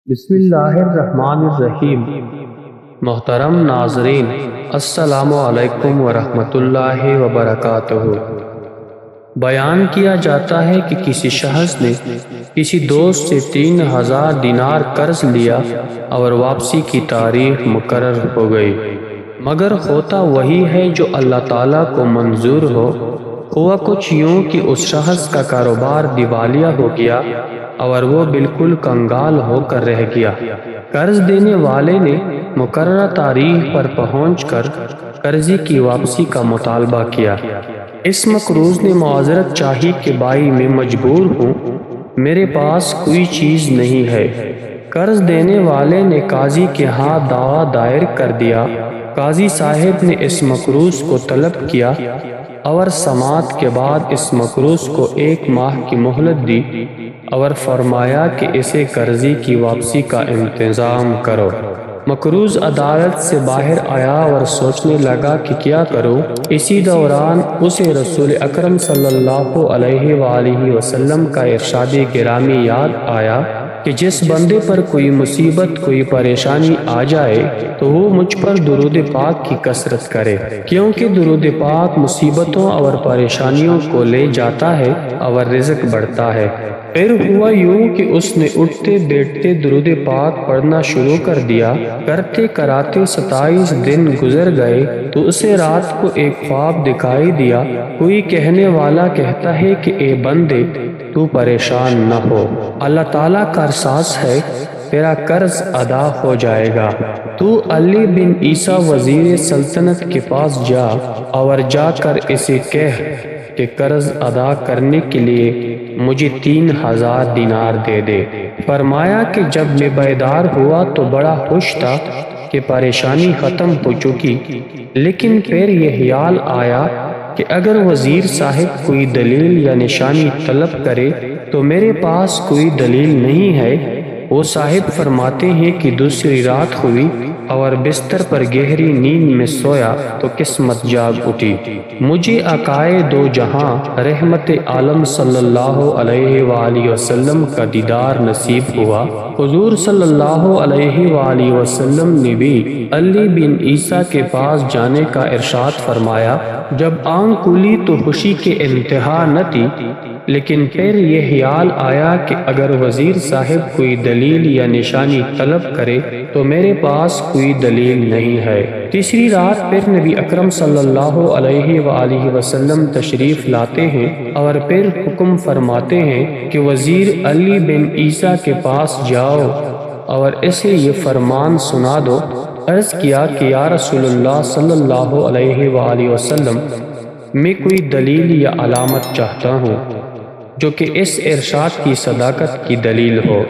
بسم اللہ الرحمن الرحیم۔ محترم ناظرین، السلام علیکم ورحمۃ اللہ وبرکاتہ۔ بیان کیا جاتا ہے کہ کسی شخص نے کسی دوست سے 3000 دینار قرض لیا اور واپسی کی تاریخ مقرر ہو گئی، مگر ہوتا وہی ہے جو اللہ تعالیٰ کو منظور ہو۔ ہوا کچھ یوں کہ اس شخص کا کاروبار دیوالیہ ہو گیا اور وہ بالکل کنگال ہو کر رہ گیا۔ قرض دینے والے نے مقررہ تاریخ پر پہنچ کر قرضے کی واپسی کا مطالبہ کیا۔ اس مقروض نے معذرت چاہی کہ بھائی میں مجبور ہوں، میرے پاس کوئی چیز نہیں ہے۔ قرض دینے والے نے قاضی کے ہاں دعویٰ دائر کر دیا۔ قاضی صاحب نے اس مقروض کو طلب کیا اور سماعت کے بعد اس مقروض کو 1 ماہ کی مہلت دی اور فرمایا کہ اسے قرضے کی واپسی کا انتظام کرو۔ مقروض عدالت سے باہر آیا اور سوچنے لگا کہ کیا کروں۔ اسی دوران اسے رسول اکرم صلی اللہ علیہ وآلہ وسلم کا ارشاد گرامی یاد آیا کہ جس بندے پر کوئی مصیبت، کوئی پریشانی آ جائے تو وہ مجھ پر درود پاک کی کثرت کرے، کیونکہ درود پاک مصیبتوں اور پریشانیوں کو لے جاتا ہے اور رزق بڑھتا ہے۔ پھر ہوا یوں کہ اس نے اٹھتے بیٹھتے درود پاک پڑھنا شروع کر دیا۔ کرتے کراتے 27 دن گزر گئے تو اسے رات کو ایک خواب دکھائی دیا۔ کوئی کہنے والا کہتا ہے کہ اے بندے، تو پریشان نہ ہو، اللہ تعالیٰ کا احساس ہے، تیرا قرض ادا ہو جائے گا۔ تو علی بن عیسیٰ وزیر سلطنت کے پاس جا اور جا کر اسے کہہ کہ قرض ادا کرنے کے لیے مجھے 3000 دینار دے دے۔ فرمایا کہ جب میں بیدار ہوا تو بڑا خوش تھا کہ پریشانی ختم ہو چکی، لیکن پھر یہ خیال آیا کہ اگر وزیر صاحب کوئی دلیل یا نشانی طلب کرے تو میرے پاس کوئی دلیل نہیں ہے۔ وہ صاحب فرماتے ہیں کہ دوسری رات ہوئی اور بستر پر گہری نیند میں سویا تو قسمت جاگ اٹھی۔ مجھے آقائے دو جہاں رحمت عالم صلی اللہ علیہ وآلہ وسلم کا دیدار نصیب ہوا۔ حضور صلی اللہ علیہ وآلہ وسلم نے بھی علی بن عیسیٰ کے پاس جانے کا ارشاد فرمایا۔ جب آنکھ کھلی تو خوشی کے انتہا نہ تھی، لیکن پھر یہ خیال آیا کہ اگر وزیر صاحب کوئی دلیل یا نشانی طلب کرے تو میرے پاس کوئی دلیل نہیں ہے۔ تیسری رات پھر نبی اکرم صلی اللہ علیہ وآلہ وسلم تشریف لاتے ہیں اور پھر حکم فرماتے ہیں کہ وزیر علی بن عیسیٰ کے پاس جاؤ اور اسے یہ فرمان سنا دو۔ عرض کیا کہ یا رسول اللہ صلی اللہ علیہ وآلہ وسلم، میں کوئی دلیل یا علامت چاہتا ہوں جو کہ اس ارشاد کی صداقت کی دلیل ہو۔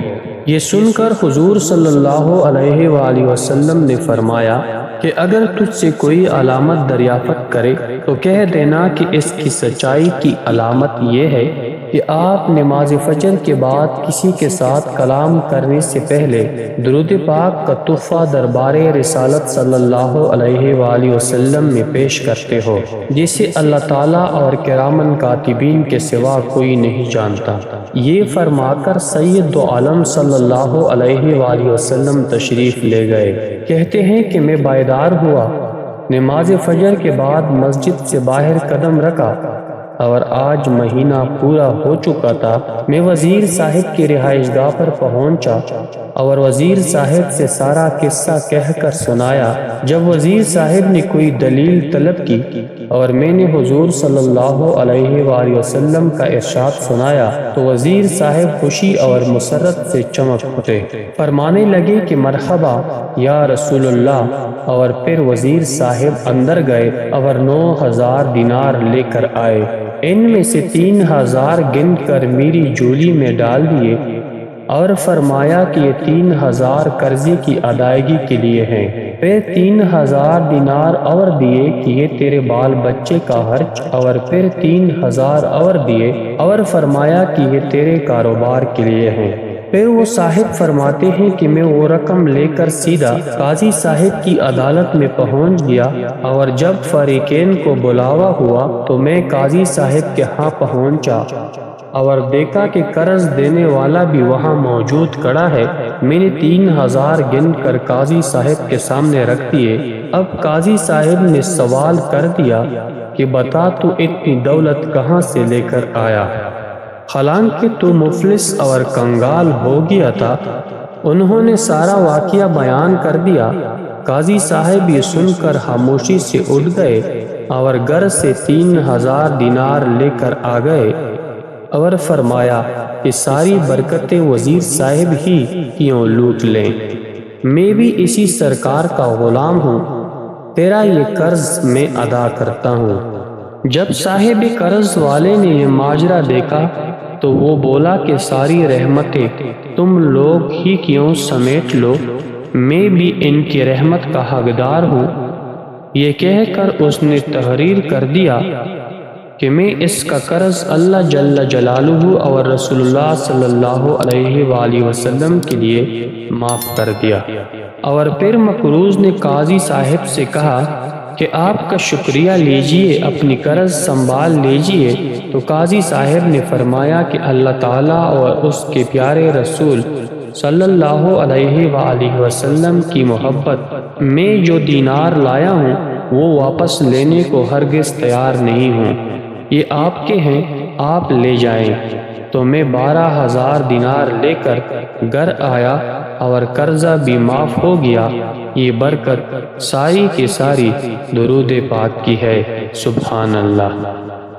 یہ سن کر حضور صلی اللہ علیہ وآلہ وسلم نے فرمایا کہ اگر تجھ سے کوئی علامت دریافت کرے تو کہہ دینا کہ اس کی سچائی کی علامت یہ ہے کہ آپ نماز فجر کے بعد کسی کے ساتھ کلام کرنے سے پہلے درود پاک کا تحفہ دربار رسالت صلی اللہ علیہ وآلہ وسلم میں پیش کرتے ہو، جسے اللہ تعالیٰ اور کرامن کاتبین کے سوا کوئی نہیں جانتا۔ یہ فرما کر سید دو عالم صلی اللہ علیہ وآلہ وسلم تشریف لے گئے۔ کہتے ہیں کہ میں بیدار ہوا، نماز فجر کے بعد مسجد سے باہر قدم رکھا اور آج مہینہ پورا ہو چکا تھا۔ میں وزیر صاحب کی رہائش گاہ پر پہنچا اور وزیر صاحب سے سارا قصہ کہہ کر سنایا۔ جب وزیر صاحب نے کوئی دلیل طلب کی اور میں نے حضور صلی اللہ علیہ وآلہ وسلم کا ارشاد سنایا تو وزیر صاحب خوشی اور مسرت سے چمک اٹھے، فرمانے لگے کہ مرحبا یا رسول اللہ، اور پھر وزیر صاحب اندر گئے اور 9000 دینار لے کر آئے۔ ان میں سے 3000 گن کر میری جولی میں ڈال دیے اور فرمایا کہ یہ 3000 قرضے کی ادائیگی کے لیے ہیں۔ پھر 3000 دینار اور دیے کہ یہ تیرے بال بچے کا خرچ، اور پھر 3000 اور دیے اور فرمایا کہ یہ تیرے کاروبار کے لیے ہیں۔ پھر وہ صاحب فرماتے ہیں کہ میں وہ رقم لے کر سیدھا قاضی صاحب کی عدالت میں پہنچ گیا، اور جب فریقین کو بلاوا ہوا تو میں قاضی صاحب کے ہاں پہنچا اور دیکھا کہ قرض دینے والا بھی وہاں موجود کھڑا ہے۔ میں نے 3000 گن کر قاضی صاحب کے سامنے رکھ دیے۔ اب قاضی صاحب نے سوال کر دیا کہ بتا تو اتنی دولت کہاں سے لے کر آیا، حالانکہ تو مفلس اور کنگال ہو گیا تھا۔ انہوں نے سارا واقعہ بیان کر دیا۔ قاضی صاحب یہ سن کر خاموشی سے اٹھ گئے اور گھر سے 3000 دینار لے کر آ گئے اور فرمایا کہ ساری برکتیں وزیر صاحب ہی کیوں لوٹ لیں، میں بھی اسی سرکار کا غلام ہوں، تیرا یہ قرض میں ادا کرتا ہوں۔ جب صاحب قرض والے نے یہ ماجرا دیکھا تو وہ بولا کہ ساری رحمتیں تم لوگ ہی کیوں سمیٹ لو، میں بھی ان کی رحمت کا حقدار ہوں۔ یہ کہہ کر اس نے تحریر کر دیا کہ میں اس کا قرض اللہ جل جلالہ اور رسول اللہ صلی اللہ علیہ وآلہ وسلم کے لیے معاف کر دیا۔ اور پھر مقروض نے قاضی صاحب سے کہا کہ آپ کا شکریہ لیجئے، اپنی قرض سنبھال لیجئے۔ تو قاضی صاحب نے فرمایا کہ اللہ تعالیٰ اور اس کے پیارے رسول صلی اللہ علیہ وآلہ وسلم کی محبت میں جو دینار لایا ہوں وہ واپس لینے کو ہرگز تیار نہیں ہوں، یہ آپ کے ہیں، آپ لے جائیں۔ تو میں 12000 دینار لے کر گھر آیا اور قرضہ بھی معاف ہو گیا۔ یہ برکت ساری کی ساری درود پاک کی ہے، سبحان اللہ۔